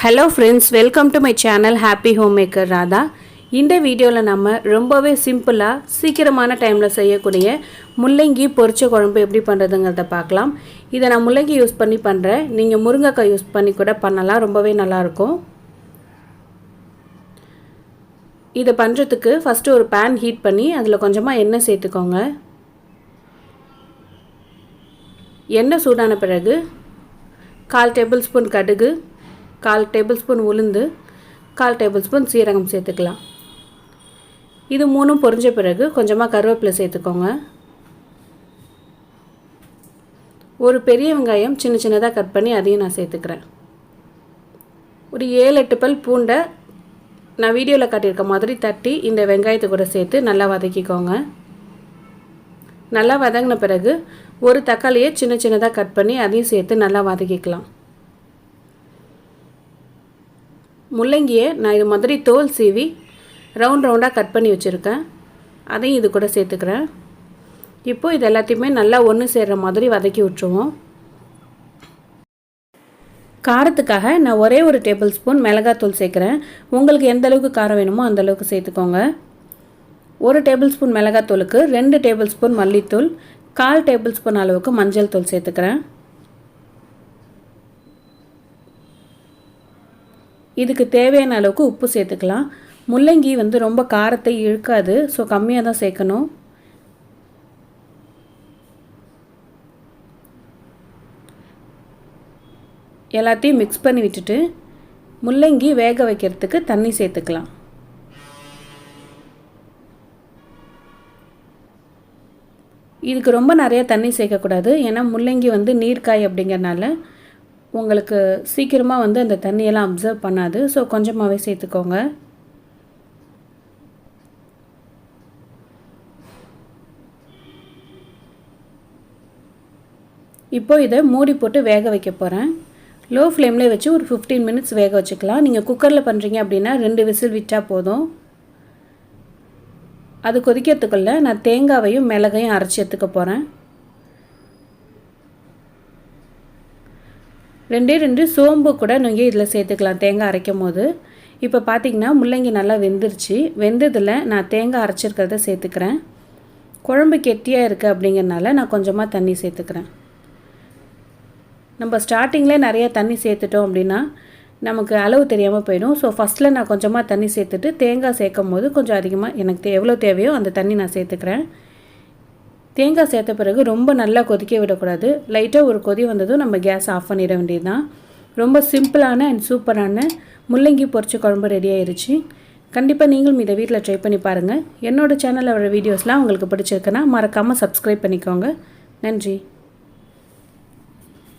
Hello friends, welcome to my channel Happy Homemaker-Radha. இந்த வீடியோல நம்ம ரொம்பவே சிம்பிளா சீக்கிரமான டைம்ல செய்யக்கூடிய முள்ளங்கி பொரிச்ச குழம்பு எப்படி பண்றதுங்கறத பார்க்கலாம். இத நான் முள்ளங்கி யூஸ் பண்ணி பண்றேன். நீங்க முருங்கைக்காய் யூஸ் பண்ணி கூட பண்ணலாம். ரொம்பவே நல்லா இருக்கும். இத பண்றதுக்கு ஃபர்ஸ்ட் ஒரு pan ஹீட் பண்ணி அதுல கொஞ்சமா எண்ணெய் சேர்த்துக்கோங்க. எண்ணெய் சூடான பிறகு 1/4 டேபிள்ஸ்பூன் கடுகு, 1/4 டேபிள்ஸ்பூன் உளுந்து, 1/4 டேபிள்ஸ்பூன் சீரகம் சேர்த்துக்கலாம். இது மூணும் பொரிஞ்ச பிறகு கொஞ்சமா கருவேப்பிலை சேர்த்துக்கோங்க. ஒரு பெரிய வெங்காயம் சின்ன சின்னதா கட் பண்ணி அதையும் நான் சேர்த்துக்கிறேன். ஒரு 7-8 பல் பூண்டை நான் வீடியோல காட்டியிருக்க மாதிரி தட்டி இந்த வெங்காயத்தை கூட சேர்த்து நல்லா வதக்கிக்கோங்க. நல்லா வதங்கின பிறகு ஒரு தக்காளியை சின்ன சின்னதா கட் பண்ணி அதையும் சேர்த்து நல்லா வதக்கிக்கலாம். முள்ளங்கியை நான் இது மாதிரி தோல் சீவி ரவுண்ட் ரவுண்டாக கட் பண்ணி வச்சுருக்கேன். அதையும் இது கூட சேர்த்துக்கிறேன். இப்போது இது எல்லாத்தையுமே நல்லா ஒன்று சேர்கிற மாதிரி வதக்கி விட்டுருவோம். காரத்துக்காக நான் ஒரே ஒரு டேபிள் ஸ்பூன் மிளகாத்தூள் சேர்க்குறேன். உங்களுக்கு எந்த அளவுக்கு காரம் வேணுமோ அந்த அளவுக்கு சேர்த்துக்கோங்க. 1 டேபிள் ஸ்பூன் மிளகாத்தூளுக்கு 2 டேபிள் ஸ்பூன் மல்லித்தூள், 1/4 டேபிள் ஸ்பூன் அளவுக்கு மஞ்சள் தூள் சேர்த்துக்கிறேன். இதுக்கு தேவையான அளவுக்கு உப்பு சேர்த்துக்கலாம். முள்ளங்கி ரொம்ப காரத்தை இழுக்காது, ஸோ கம்மியாக தான் சேர்க்கணும். எல்லாத்தையும் மிக்ஸ் பண்ணி விட்டுட்டு முள்ளங்கி வேக வைக்கிறதுக்கு தண்ணி சேர்த்துக்கலாம். இதுக்கு ரொம்ப நிறைய தண்ணி சேர்க்கக்கூடாது. ஏன்னா முள்ளங்கி நீர்க்காய் அப்படிங்கிறனால உங்களுக்கு சீக்கிரமாக அந்த தண்ணியெல்லாம் அப்சர்வ் பண்ணாது. ஸோ கொஞ்சமாகவே சேர்த்துக்கோங்க. இப்போ இதை மூடி போட்டு வேக வைக்க போகிறேன். லோ ஃப்ளேம்லேயே வச்சு ஒரு 15 மினிட்ஸ் வேக வச்சுக்கலாம். நீங்கள் குக்கரில் பண்ணுறீங்க அப்படின்னா 2 விசில் விட்டால் போதும். அது கொதிக்கிறதுக்குள்ளே நான் தேங்காவையும் மிளகையும் அரைச்சி எடுத்துக்க போகிறேன். 2 சோம்பு கூட நீங்கள் இதில் சேர்த்துக்கலாம் தேங்காய் அரைக்கும் போது. இப்போ பார்த்தீங்கன்னா முள்ளங்கி நல்லா வெந்துருச்சு. வெந்ததில் நான் தேங்காய் அரைச்சிருக்கிறத சேர்த்துக்கிறேன். குழம்பு கெட்டியாக இருக்குது அப்படிங்கிறனால நான் கொஞ்சமாக தண்ணி சேர்த்துக்கிறேன். நம்ம ஸ்டார்டிங்லேயே நிறைய தண்ணி சேர்த்துட்டோம் அப்படின்னா நமக்கு அளவு தெரியாமல் போயிடும். ஸோ ஃபஸ்ட்டில் நான் கொஞ்சமாக தண்ணி சேர்த்துட்டு தேங்காய் சேர்க்கும் போது கொஞ்சம் அதிகமாக எனக்கு எவ்வளோ தேவையோ அந்த தண்ணி நான் சேர்த்துக்கிறேன். தேங்காய் சேர்த்த பிறகு ரொம்ப நல்லா கொதிக்க விடக்கூடாது. லைட்டாக ஒரு கொதி வந்ததும் நம்ம கேஸ் ஆஃப் பண்ணிட வேண்டியது தான். ரொம்ப சிம்பிளான அண்ட் சூப்பரான முள்ளங்கி பொரிச்ச குழம்பு ரெடி ஆயிடுச்சு. கண்டிப்பாக நீங்களும் இதை வீட்டில் ட்ரை பண்ணி பாருங்கள். என்னோடய சேனலில் வர வீடியோஸ்லாம் உங்களுக்கு பிடிச்சிருக்குன்னா மறக்காமல் சப்ஸ்கிரைப் பண்ணிக்கோங்க. நன்றி.